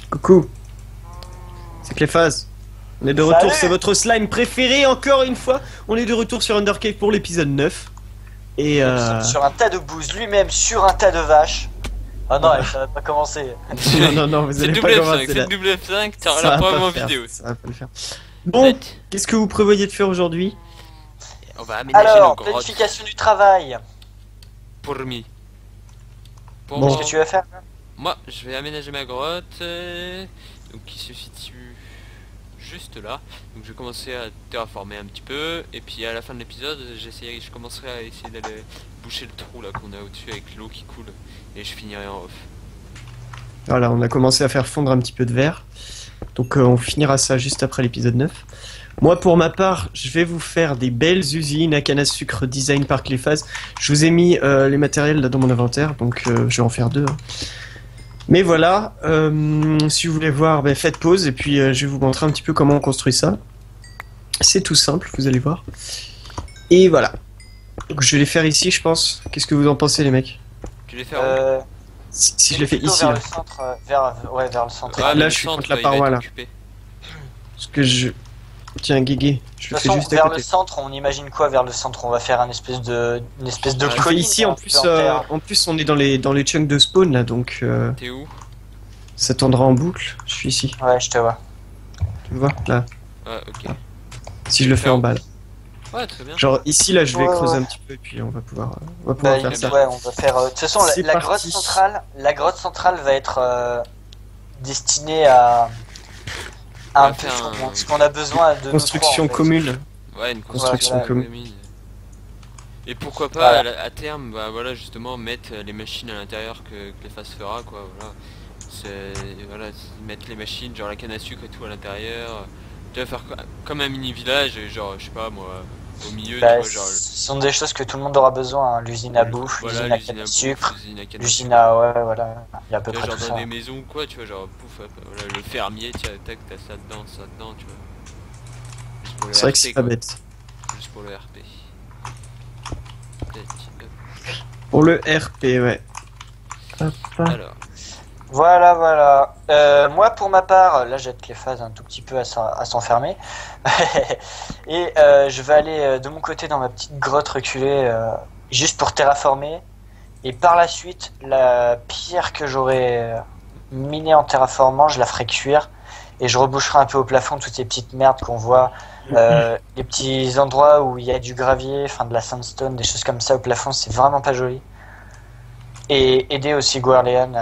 Coucou, c'est Cléphase. On est de retour, Salut. c'est votre slime préféré encore une fois. On est de retour sur Undercave pour l'épisode 9. Et Sur un tas de bouses, lui-même sur un tas de vaches. Ah non, ça va pas commencer. non, vous C'est allez le pas double commencer F5, c'est là. le double F5, Ça t'auras va la pas preuve en faire, vidéo. ça va pas le faire. Bon, qu'est-ce que vous prévoyez de faire aujourd'hui? On va aménager Alors, nos grottes planification du travail. pour me. Pour Bon. Qu'est-ce que tu vas faire? moi, je vais aménager ma grotte, donc qui se situe juste là. Donc je vais commencer à terraformer un petit peu, et puis à la fin de l'épisode, je commencerai à essayer d'aller boucher le trou là qu'on a au-dessus avec l'eau qui coule, et je finirai en off. Voilà, on a commencé à faire fondre un petit peu de verre. Donc on finira ça juste après l'épisode 9. Moi pour ma part, je vais vous faire des belles usines à canne à sucre design par Cléphase. Je vous ai mis les matériels là dans mon inventaire, donc je vais en faire deux. Hein. Mais voilà, si vous voulez voir, faites pause et puis je vais vous montrer un petit peu comment on construit ça. C'est tout simple, vous allez voir. Et voilà. Donc je vais les faire ici, je pense. Qu'est-ce que vous en pensez les mecs? Tu les fais en haut. Si je les fais Plutôt ici, vers là. le centre, vers le centre. Ah, là, mais je le suis centre, contre la il va paroi, être là. occupé. Parce que je... Tiens, Guégué, je De le toute fais façon, juste à vers côté. le centre, on imagine quoi vers le centre? On va faire une espèce de Je le fais colline. ici, en un plus, peu en terre. on est dans les chunks de spawn, là, donc T'es où? ça tournera en boucle. Je suis ici, Ouais, je te vois. tu vois, là. Ah, ok. Si je le fais en bas, là. Ouais, très bien. Genre, ici, là, je vais Ouais, creuser ouais. un petit peu, et puis on va pouvoir Bah, faire ça. ouais, on va faire. De toute façon, C'est la parti. grotte centrale va être destinée à On va un peu faire ce qu'on a besoin de nous Construction trois, en fait. commune. Ouais, une Construction construction commune. commune. Et pourquoi pas Voilà. à terme, bah voilà, justement mettre les machines à l'intérieur que Cléphas fera, quoi. Voilà, voilà, mettre les machines, genre la canne à sucre et tout à l'intérieur. Tu vas faire comme un mini village, genre je sais pas moi, au milieu, Bah, tu vois, genre ce sont des choses que tout le monde aura besoin, hein. L'usine à bouffe, voilà, l'usine à l'usine canne à à bouffe, sucre, l'usine à canne à l'usine sucre. à... Ouais, voilà, il y a à peu Tu vois, près genre tout dans ça. des maisons ou quoi, tu vois, genre pouf, hop, voilà, le fermier, tiens, tac, t'as ça dedans, tu vois. Juste pour le C'est vrai que RP, c'est pas quoi. bête. Juste pour le RP. Tac, hop. Pour le RP, ouais. Hop. Alors, Voilà. Moi, pour ma part, là, j'aide Cléphase un tout petit peu à s'enfermer. Et je vais aller de mon côté dans ma petite grotte reculée, juste pour terraformer. Et par la suite, la pierre que j'aurai minée en terraformant, je la ferai cuire. Et je reboucherai un peu au plafond toutes ces petites merdes qu'on voit. Les petits endroits où il y a du gravier, enfin de la sandstone, des choses comme ça au plafond, c'est vraiment pas joli. Et aider aussi Guarlean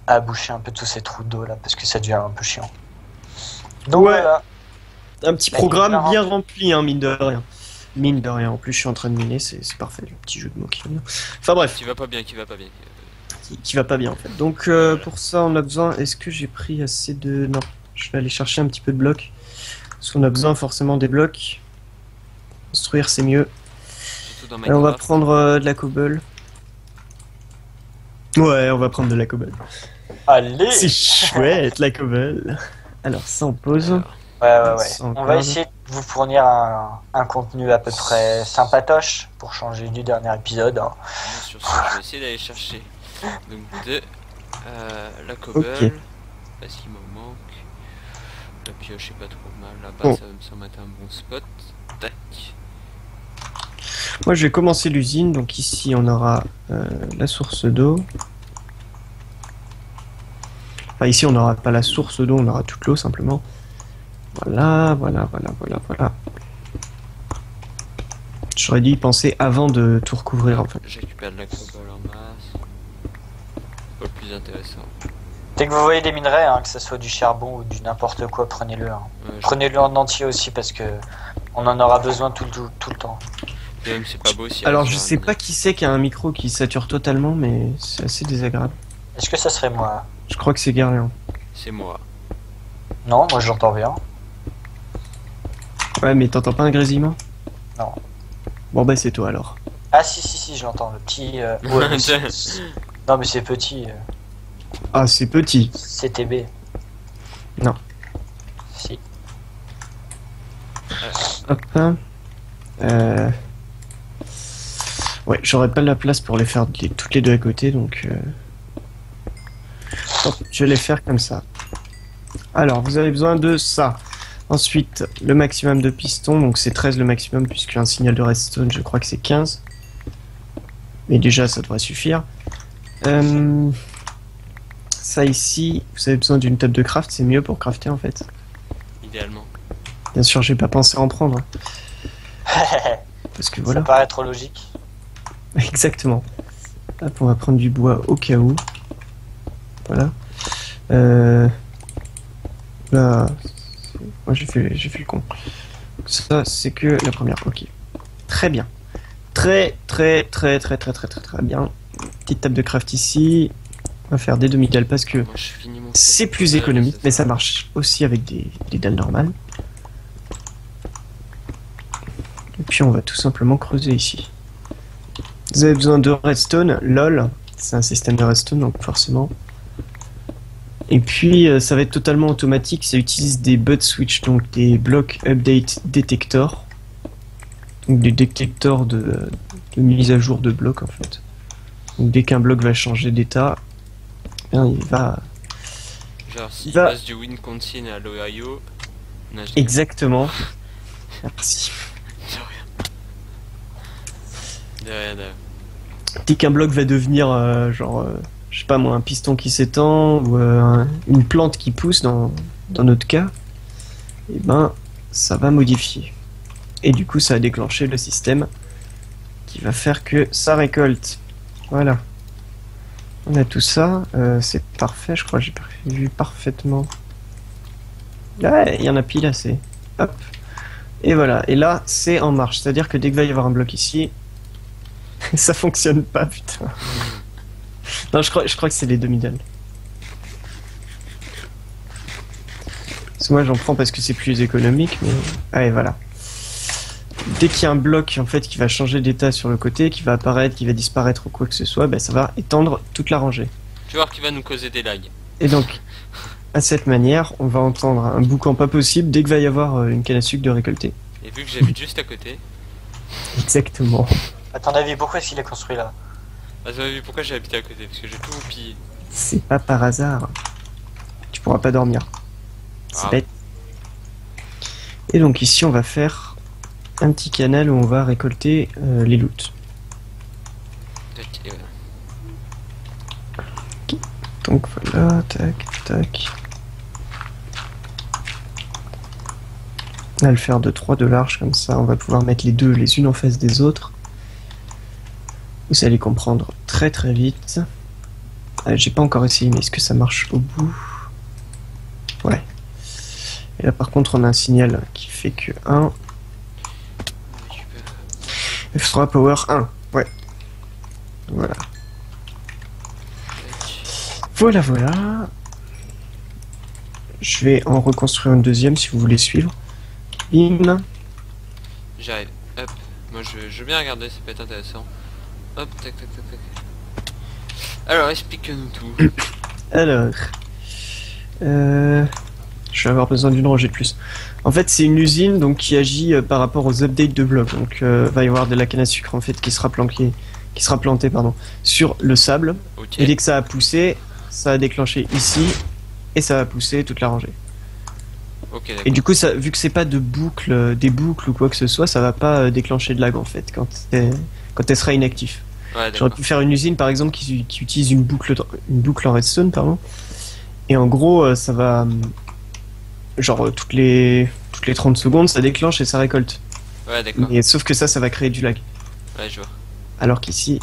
à boucher un peu tous ces trous d'eau là, parce que ça devient un peu chiant. Donc Ouais. voilà. Un petit Bah, programme il est bien rempli, hein, mine de rien. Mine de rien, en plus je suis en train de miner, c'est parfait, le petit jeu de mots qui va bien. Enfin bref, qui va pas bien. qui va pas bien en fait. Donc pour ça on a besoin, est-ce que j'ai pris assez de... Non, je vais aller chercher un petit peu de blocs. Parce qu'on a besoin forcément des blocs. Construire c'est mieux. Surtout dans Et on va Minecraft. prendre de la cobble. Ouais, on va prendre de la cobble. Allez. C'est chouette la cobble. Alors ça on pose. Alors, Ouais. Sans On va grave. essayer de vous fournir un contenu à peu près sympatoche pour changer du dernier épisode. Hein. bon, sur ce, je vais essayer d'aller chercher donc de la cobble. Ok. Parce qu'il me manque. La pioche est pas trop mal là-bas, Bon. ça va me semble être un bon spot. Tac. Moi je vais commencer l'usine, donc ici on aura la source d'eau. Enfin ici on n'aura pas la source d'eau, on aura toute l'eau simplement. Voilà. J'aurais dû y penser avant de tout recouvrir en fait. Je récupère de la cobble en masse. Pas le plus intéressant. Dès que vous voyez des minerais, hein, que ce soit du charbon ou du n'importe quoi, prenez-le. Hein. Prenez-le en entier aussi parce que on en aura besoin tout le temps. Et même c'est pas beau si. Alors je sais pas qui c'est qui a un micro qui sature totalement, mais c'est assez désagréable. Est-ce que ça serait moi? Je crois que c'est Garien. C'est moi. Non, moi j'entends bien. Ouais mais t'entends pas un grésillement? Non. Bon bah c'est toi alors. Ah si, je l'entends, le petit... ouais, mais non mais c'est petit, Ah c'est petit. CTB. Non. Si. Hop. Ouais, j'aurais pas la place pour les faire toutes les deux à côté, donc je vais les faire comme ça. Alors, vous avez besoin de ça. Ensuite, le maximum de pistons, donc c'est 13 le maximum, puisqu'un signal de redstone, je crois que c'est 15. Mais déjà, ça devrait suffire. Ça ici, vous avez besoin d'une table de craft, c'est mieux pour crafter en fait. Idéalement. Bien sûr, j'ai pas pensé à en prendre. Parce que voilà. Ça paraît trop logique. Exactement. Hop, on va prendre du bois au cas où. Voilà. Là, moi j'ai fait le con. Ça, c'est que la première. Ok. Très bien. Très bien. Petite table de craft ici. On va faire des demi-dalles parce que Moi, je finis mon c'est plus économique, mais ça marche aussi avec des dalles normales. Et puis on va tout simplement creuser ici. Vous avez besoin de redstone, lol. C'est un système de redstone, donc forcément. Et puis ça va être totalement automatique, ça utilise des bud switch, donc des block update detector. Donc des détecteurs de mise à jour de blocs en fait. Donc dès qu'un bloc va changer d'état, il va... Genre, s'il passe du Wisconsin à l'Ohio... Exactement. Merci. De rien. Dès qu'un bloc va devenir, je sais pas moi, un piston qui s'étend, ou une plante qui pousse dans notre cas, et ben, ça va modifier. Et du coup, ça va déclencher le système qui va faire que ça récolte. Voilà. On a tout ça, c'est parfait, je crois que j'ai prévu parfaitement. Ouais, il y en a pile assez. Hop. Et voilà, et là, c'est en marche. C'est-à-dire que dès qu'il va y avoir un bloc ici, ça fonctionne pas, putain. Non, je crois que c'est les demi-dalles. Parce que moi, j'en prends parce que c'est plus économique, mais... Allez, voilà. Dès qu'il y a un bloc en fait qui va changer d'état sur le côté, qui va apparaître, qui va disparaître ou quoi que ce soit, ben, ça va étendre toute la rangée. Tu vois qu'il va nous causer des lags. Et donc, à cette manière, on va entendre un boucan pas possible dès qu'il va y avoir une canne à sucre de récolter. Et vu que j'habite juste à côté... Exactement. À ton avis, pourquoi est-ce qu'il est construit là? Ah, vous avez vu pourquoi j'ai habité à côté? Parce que j'ai tout pillé. C'est pas par hasard. Tu pourras pas dormir. C'est bête. Et donc ici, on va faire un petit canal où on va récolter les loots. Et voilà. Donc voilà, tac, tac. On va le faire de 3 de large, comme ça on va pouvoir mettre les deux les unes en face des autres. Vous allez comprendre très très vite. J'ai pas encore essayé, mais est-ce que ça marche au bout? Ouais. Et là par contre on a un signal qui fait que 1. F3 power 1. Ouais. Voilà. Voilà. Je vais en reconstruire une deuxième si vous voulez suivre. Bim. J'arrive. Hop. Moi je veux bien regarder, ça peut être intéressant. Hop, tac. Alors explique-nous tout. Alors. Je vais avoir besoin d'une rangée de plus. En fait, c'est une usine donc qui agit par rapport aux updates de blocs. Donc, va y avoir de la canne à sucre en fait qui sera plantée, sur le sable. Okay. Et dès que ça a poussé, ça a déclenché ici et ça va pousser toute la rangée. Okay, et du coup, ça, vu que c'est pas de boucle, des boucles ou quoi que ce soit, ça va pas déclencher de lag en fait quand elle sera inactive. Ouais, j'aurais pu faire une usine par exemple qui utilise une boucle en redstone, pardon. Et en gros, ça va genre toutes les 30 secondes, ça déclenche et ça récolte. Ouais, d'accord. Sauf que ça va créer du lag. Ouais, je vois. Alors qu'ici,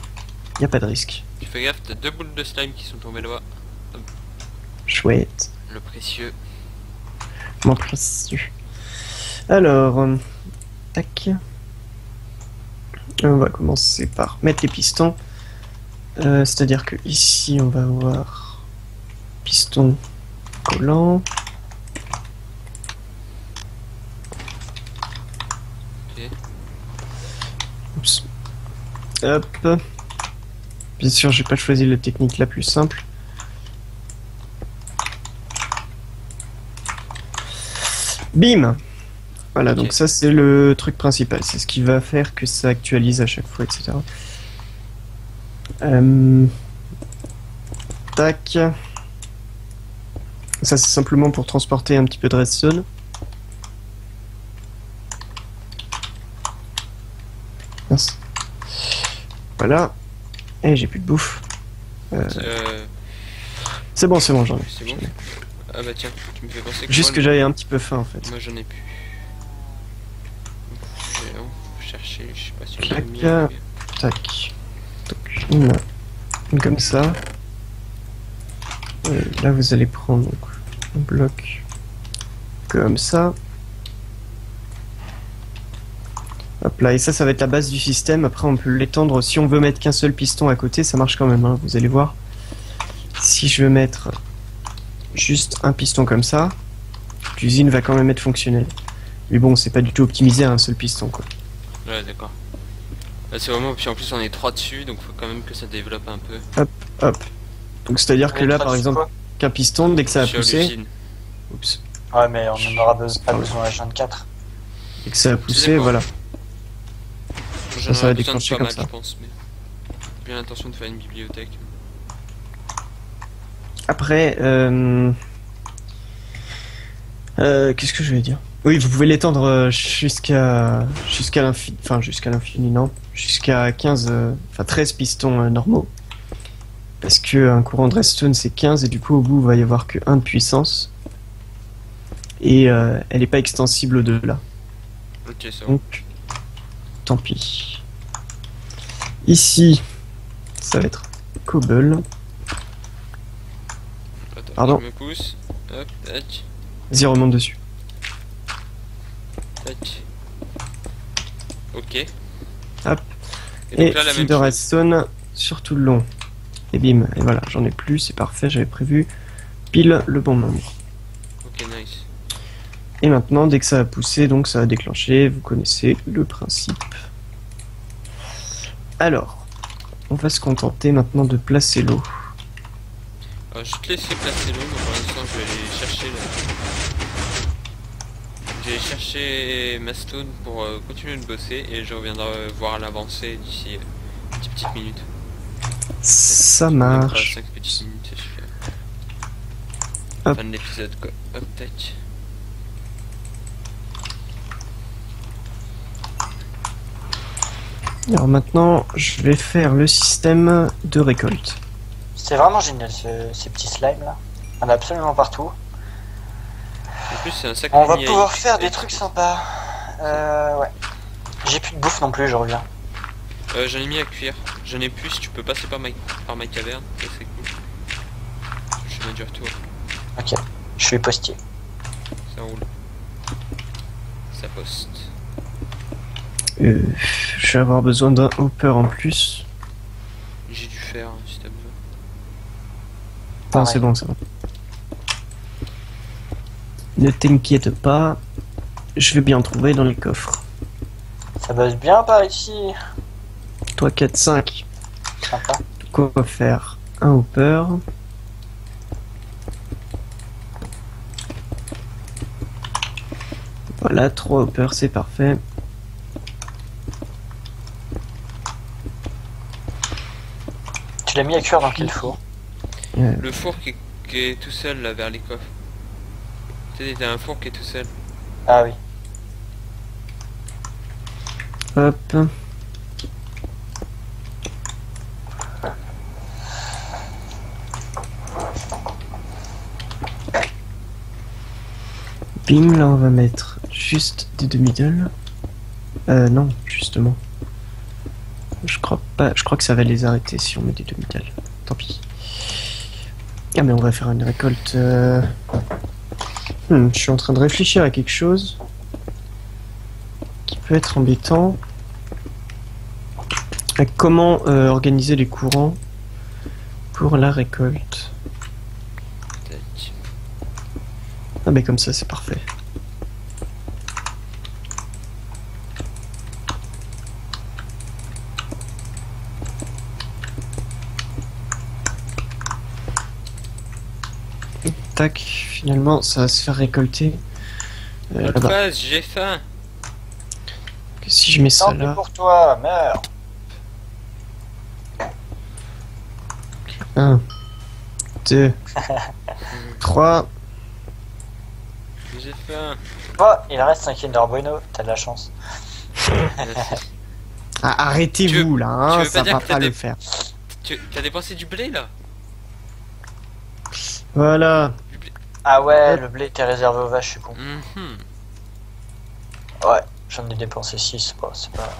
il n'y a pas de risque. Tu fais gaffe, t'as 2 boules de slime qui sont tombées là-bas. Chouette. Le précieux. Mon précieux. Alors, tac. On va commencer par mettre les pistons. C'est-à-dire que ici, on va avoir piston collant. Ok. Oups. Hop. Bien sûr, j'ai pas choisi la technique la plus simple. Bim. Voilà, Ok. donc ça c'est le truc principal, c'est ce qui va faire que ça actualise à chaque fois, etc. Euh, Tac. Ça c'est simplement pour transporter un petit peu de redstone. Mince. Voilà. Et j'ai plus de bouffe. Euh, C'est bon, j'en ai. c'est bon. Ah bah tiens, tu me fais penser que Juste moi, que j'avais un petit peu faim en fait. moi j'en ai plus. Je vais chercher, je sais pas si on a Clac. mis Tac. Donc, une comme ça. Et là vous allez prendre donc, un bloc comme ça. Hop là, et ça va être la base du système. Après on peut l'étendre, si on veut mettre qu'un seul piston à côté, ça marche quand même, hein, vous allez voir. Si je veux mettre juste un piston comme ça, l'usine va quand même être fonctionnelle. Mais bon, c'est pas du tout optimisé à un seul piston quoi. Ouais, d'accord. Là c'est vraiment, puis en plus on est 3 dessus, donc faut quand même que ça développe un peu. Hop. Donc c'est à dire que là par exemple, qu'un piston, dès que ça a Sur poussé, l'usine. oups, Ouais, mais on en aura pas besoin à 24. dès que ça a poussé, dépend. voilà. J'en Ça va aurais besoin de déclencher pas comme mal, ça. je pense, mais j'ai bien l'intention de faire une bibliothèque. Après, qu'est-ce que je vais dire? Oui, vous pouvez l'étendre jusqu'à l'infini, enfin jusqu'à l'infini, non, jusqu'à 15, enfin 13 pistons normaux. Parce que un courant de redstone c'est 15 et du coup au bout il va y avoir que 1 de puissance. Et elle n'est pas extensible au-delà. Ok, ça va. Donc, tant pis. Ici, ça va être cobble. Attends, pardon. je me pousse. Hop, tac, Vas-y, remonte dessus. tac. Ok. Hop. Et donc Et là, la fil même de chose. redstone sur tout le long. Et bim, et voilà, j'en ai plus, c'est parfait, j'avais prévu pile le bon nombre. Ok, nice. Et maintenant, dès que ça a poussé, donc ça a déclenché, vous connaissez le principe. Alors, on va se contenter maintenant de placer l'eau. Alors, je vais te laisser placer l'eau, mais pour l'instant, je vais aller chercher Je vais chercher ma stone pour continuer de bosser et je reviendrai voir l'avancée d'ici 10 petites minutes. Ça Même pas marche. 5 petites minutes, ça suffit. Hop. Fin de l'épisode quoi. Hop, tac. Alors maintenant, je vais faire le système de récolte. C'est vraiment génial ces petits slimes là. On en a absolument partout. En plus, c'est un sac On va mini pouvoir AX. faire des trucs sympas. Ouais. J'ai plus de bouffe non plus, je reviens. J'en ai mis à cuire. J'en ai plus, tu peux passer par ma caverne, ça c'est cool. Je chemin du retour, Ok, je suis postier. ça roule. Ça poste. Je vais avoir besoin d'un hopper en plus. J'ai dû faire si t'as besoin. Non, Pareil. c'est bon, ça va. Ne t'inquiète pas, je vais bien trouver dans les coffres. Ça bosse bien par ici. Toi 4, 5. Sympa. Donc on va faire un hopper. Voilà, 3 hoppers, c'est parfait. Tu l'as mis à cuire dans quel four? Le four qui est tout seul là vers les coffres. Tu sais, t'as un four qui est tout seul. Ah oui. Hop. Bim, là on va mettre juste des demi-dolles. Non, justement. Je crois pas, je crois que ça va les arrêter si on met des demi-dolles. Tant pis. Ah mais on va faire une récolte. Je suis en train de réfléchir à quelque chose qui peut être embêtant. À comment organiser les courants pour la récolte. Tac. Ah mais comme ça c'est parfait. Tac, finalement ça va se faire récolter Autre là-bas. phase, j'ai faim. Si je mets ça Tant pis là, pour toi, meurs. 1, 2, 3. J'ai faim. Oh, il reste un Kinder Bueno, t'as de la chance. Merci. Ah, arrêtez-vous là, tu hein, veux pas ça dire va que pas t'as le des- faire. T'as dépensé du blé là? Voilà. Du blé. Ah ouais, le blé était réservé aux vaches, je suis con. Mhm. Ouais, j'en ai dépensé 6, bon, c'est pas...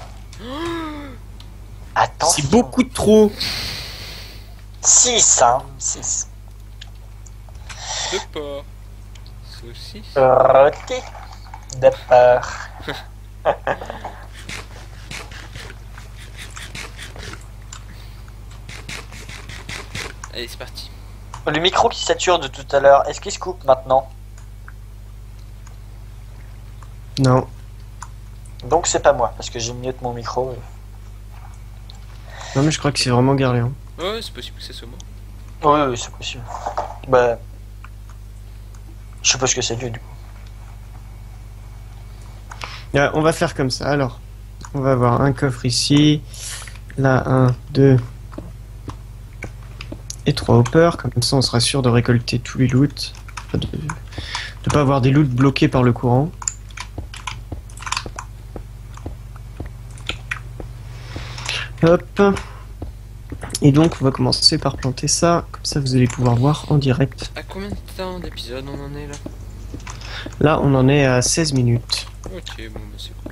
Attention. C'est beaucoup de trop. 6, hein, 6. De porc. Saucisse. Rôti de porc. Allez, c'est parti. Le micro qui sature de tout à l'heure, est-ce qu'il se coupe maintenant? Non. Donc c'est pas moi, parce que j'ai mieux mon micro. Non mais je crois que c'est vraiment Garléon. Ouais, c'est possible que ce soit moi. Oui, oui, c'est possible. Bah... Je sais pas ce que c'est du coup. On va faire comme ça alors. On va avoir un coffre ici. Là, 1, 2 et 3 hoppers. Comme ça, on sera sûr de récolter tous les loots. Enfin, de pas avoir des loots bloqués par le courant. Hop. Et donc, on va commencer par planter ça. Comme ça, vous allez pouvoir voir en direct. À combien de temps d'épisode on en est là? Là, on en est à 16 minutes. Ok, bon, bah c'est cool.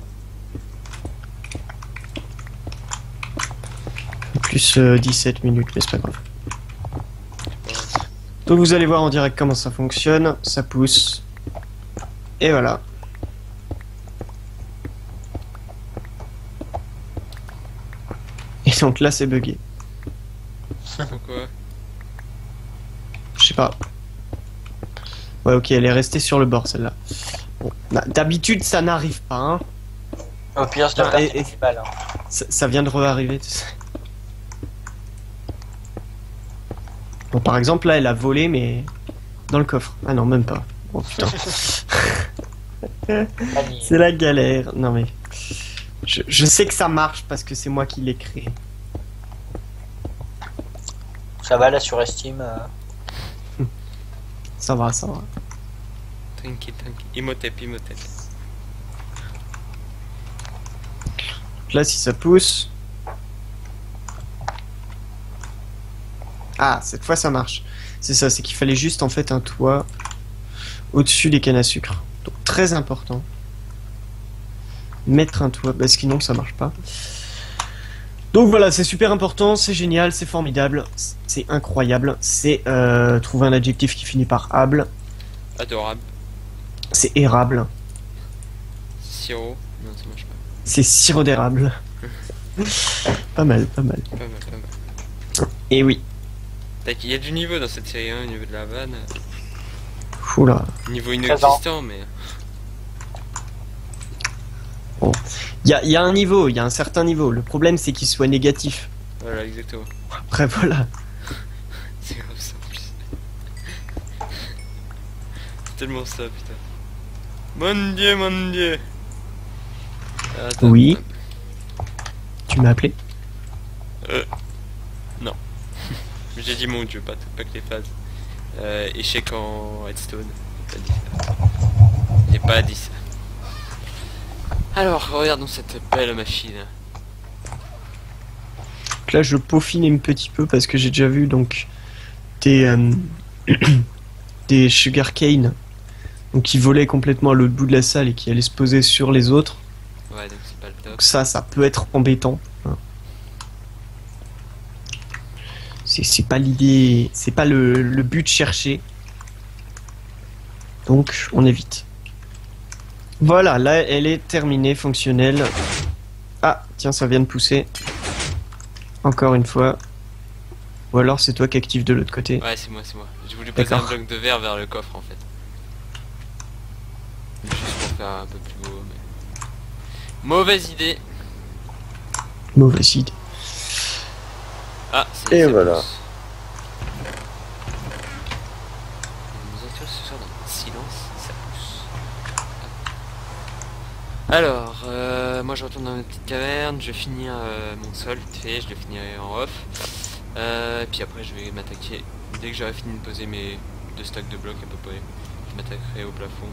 Plus 17 minutes, mais c'est pas grave. Donc vous allez voir en direct comment ça fonctionne. Ça pousse. Et voilà. Et donc là, c'est bugué. Pourquoi? Je sais pas. Ouais, ok, elle est restée sur le bord, celle-là. Bon, d'habitude, ça n'arrive pas, hein. Au pire, je dois Ah, perdre et- 10 balles. Hein. Ça vient de re-arriver, tu sais. Bon, par exemple, là, elle a volé, mais dans le coffre. Ah non, même pas. Oh putain. Allez. C'est la galère. Non mais... Je sais que ça marche parce que c'est moi qui l'ai créé. Ça va, la surestime. Ça va, ça va. Tranquille, tranquille. Imhotep, Imhotep. Là, si ça pousse... Ah, cette fois ça marche. C'est ça, c'est qu'il fallait juste en fait un toit au-dessus des cannes à sucre. Donc très important. Mettre un toit, parce que sinon ça marche pas. Donc voilà, c'est super important, c'est génial, c'est formidable, c'est incroyable. C'est trouver un adjectif qui finit par able. Adorable. C'est érable. Sirop. Non, ça marche pas. C'est sirop d'érable. Pas mal, pas mal. Pas mal, pas mal. Et oui. Il y a du niveau dans cette série 1 au niveau de la vanne. Oula. Niveau inexistant, mais. Il y a un niveau, il y a un certain niveau. Le problème c'est qu'il soit négatif. Voilà, exactement. Après voilà. C'est grave ça en plus. C'est tellement ça, putain. Mon dieu, mon dieu. Attends, Oui. Tu m'as appelé? Non. J'ai dit mon dieu, pas que les phases. Échec en redstone. J'ai pas dit ça. Alors, regardons cette belle machine. Donc là je peaufine un petit peu parce que j'ai déjà vu donc des des sugarcane donc qui volaient complètement à l'autre bout de la salle et qui allaient se poser sur les autres. Ouais, donc c'est pas le top. Donc ça peut être embêtant. Hein. C'est pas l'idée, c'est pas le but cherché. Donc on évite. Voilà, là elle est terminée, fonctionnelle. Ah, tiens, ça vient de pousser. Encore une fois. Ou alors c'est toi qui active de l'autre côté. Ouais, c'est moi, c'est moi. J'ai voulu poser un D'accord. bloc de verre vers le coffre en fait. Juste pour faire un peu plus beau, mais. Mauvaise idée. Mauvaise idée. Ah, c'est Et ça voilà. pousse. Nous entrons ce soir dans le silence, ça pousse. Alors, moi je retourne dans ma petite caverne, je vais finir mon sol vite fait, je le finirai en off. Puis après je vais m'attaquer, dès que j'aurai fini de poser mes 2 stacks de blocs à peu près, je m'attaquerai au plafond.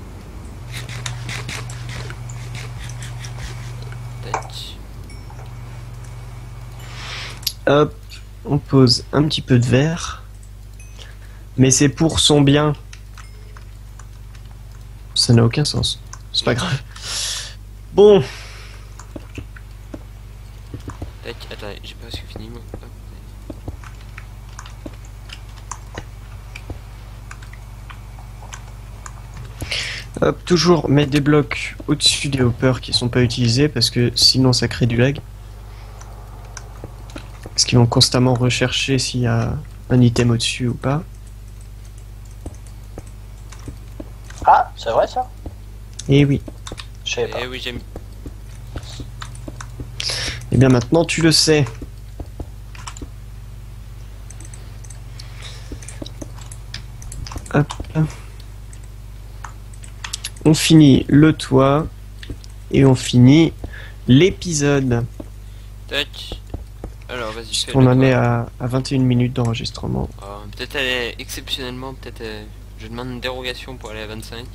Tac. Hop, on pose un petit peu de verre. Mais c'est pour son bien. Ça n'a aucun sens. C'est pas grave. Bon. Tac, attendez, j'ai presque fini moi. Hop. Hop, toujours mettre des blocs au-dessus des hoppers qui sont pas utilisés parce que sinon ça crée du lag. Parce qu'ils vont constamment rechercher s'il y a un item au-dessus ou pas. Ah, c'est vrai ça? Et oui. Je savais pas. Et oui, j'aime. Et bien maintenant tu le sais. Hop. On finit le toit et on finit l'épisode. Tac. Alors vas-y, fais On le en est toit. à 21 minutes d'enregistrement. Peut-être aller exceptionnellement, peut-être je demande une dérogation pour aller à 25.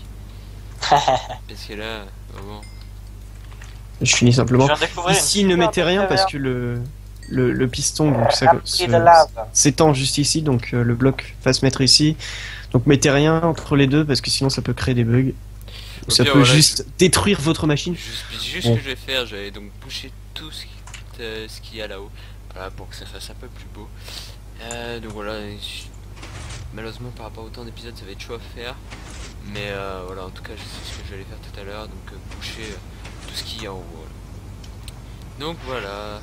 Parce que là, bon. Je finis simplement. Je viens de découvrir Ici, une ne super mettez rien belle parce que le piston donc, ça, Appris de lave. s'étend juste ici, donc le bloc va se mettre ici. Donc mettez rien entre les deux parce que sinon ça peut créer des bugs. Ou ça pire, peut voilà, juste détruire votre machine. Juste Bon. ce que je vais faire, je vais donc boucher tout ce qu'il y a là-haut. Voilà, pour que ça fasse un peu plus beau. Donc voilà, malheureusement par rapport au temps d'épisode ça va être chaud à faire. Mais voilà, en tout cas je sais ce que je vais aller faire tout à l'heure, donc boucher tout ce qu'il y a en haut. Voilà. Donc voilà,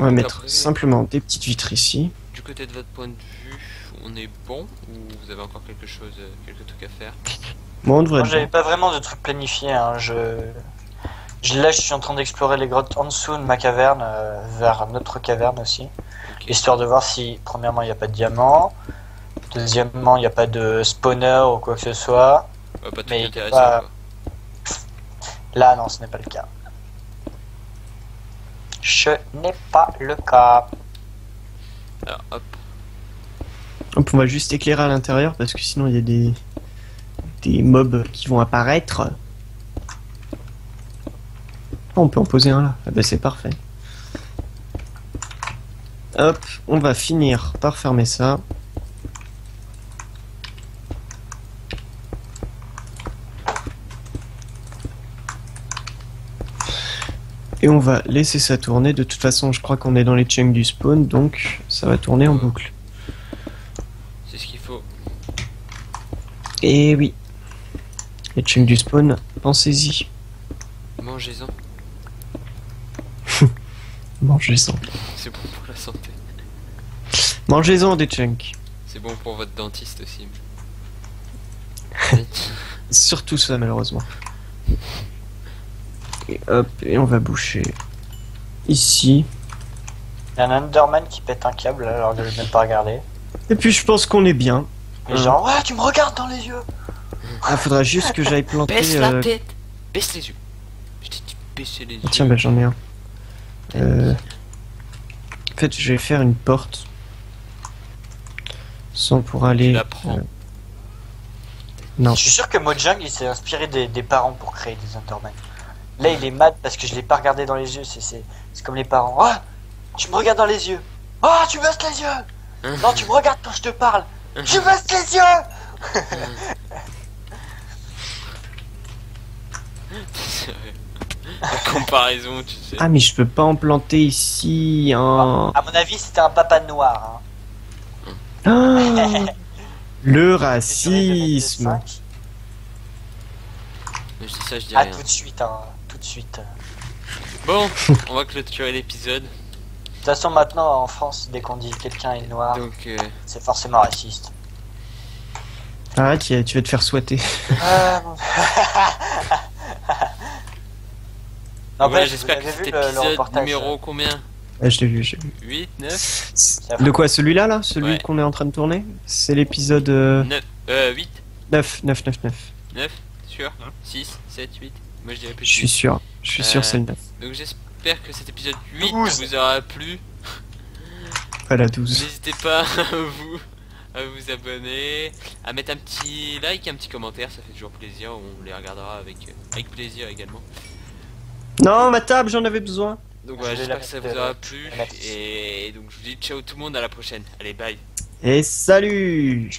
On va Donc mettre après- simplement des petites vitres ici. du côté de votre point de vue, on est bon ou vous avez encore quelque chose, quelques trucs à faire? Bon, on devrait Moi être j'avais bon. pas vraiment de trucs planifiés. Hein. Là je suis en train d'explorer les grottes en dessous de ma caverne, vers notre caverne aussi. Ok. Histoire de voir si, premièrement, il n'y a pas de diamant. Deuxièmement, il n'y a pas de spawner ou quoi que ce soit. Pas de truc mais intéressant pas- quoi. Là, non, ce n'est pas le cas. Ce n'est pas le cas. Alors hop, Hop, on va juste éclairer à l'intérieur parce que sinon il y a des mobs qui vont apparaître. Oh, on peut en poser un là. Ah bah c'est parfait. Hop, on va finir par fermer ça. Et on va laisser ça tourner. De toute façon, je crois qu'on est dans les chunks du spawn, donc ça va tourner en boucle. c'est ce qu'il faut. Et oui. Les chunks du spawn, pensez-y. Mangez-en, Mangez-en. c'est bon pour la santé. Mangez-en des chunks. C'est bon pour votre dentiste aussi. Surtout ça, malheureusement. Et hop, et on va boucher ici. Il y a un Enderman qui pète un câble alors que je n'ai même pas regardé. Et puis je pense qu'on est bien. Et genre, ouais, tu me regardes dans les yeux. Ah, faudra juste que j'aille planter. Baisse la tête, baisse les yeux. Je t'ai dit baisser les yeux. Tiens, bah j'en ai un. En fait, je vais faire une porte. Sans pour aller. Tu la prends. Non. Je suis sûr que Mojang il s'est inspiré des parents pour créer des Enderman. Là, il est mad parce que je l'ai pas regardé dans les yeux. C'est comme les parents. Oh, tu me regardes dans les yeux. Oh, tu baisses les yeux. Non, tu me regardes quand je te parle. Tu baisses les yeux. Sérieux. La comparaison, tu sais. Ah, mais je peux pas en planter ici. Hein. À mon avis, c'était un papa noir. Ah, Hein. le Désolé de racisme. mettre des cinq. Mais je dis ça, je dis Ah, rien. tout de suite, hein. Tout de suite. Bon, on va clôturer l'épisode. De toute façon, maintenant, en France, dès qu'on dit quelqu'un est noir, Donc, c'est forcément raciste. Arrête, tu vas te faire souhaiter. Ah, bon. Non, voilà, bref, j'espère vous que avez cet vu le épisode reportage. numéro combien? Ah, je l'ai vu, j'ai vu. 8, 9? De quoi, celui-là, là? Celui Ouais. qu'on est en train de tourner? C'est l'épisode 9, 8, 9, 9, 9, 9. 9, sûr? 6, 7, 8? Moi je dirais plus Je suis sûr. Je suis sûr, c'est le 9. Donc j'espère que cet épisode 8 12. vous aura plu. Voilà, 12. N'hésitez pas à vous abonner, à mettre un petit like, un petit commentaire, ça fait toujours plaisir, on les regardera avec plaisir également. Non, ma table, j'en avais besoin. Donc Je voilà, vais j'espère la que ça mettre, vous aura plu, la mettre. et donc je vous dis ciao tout le monde, à la prochaine. Allez, bye. Et salut!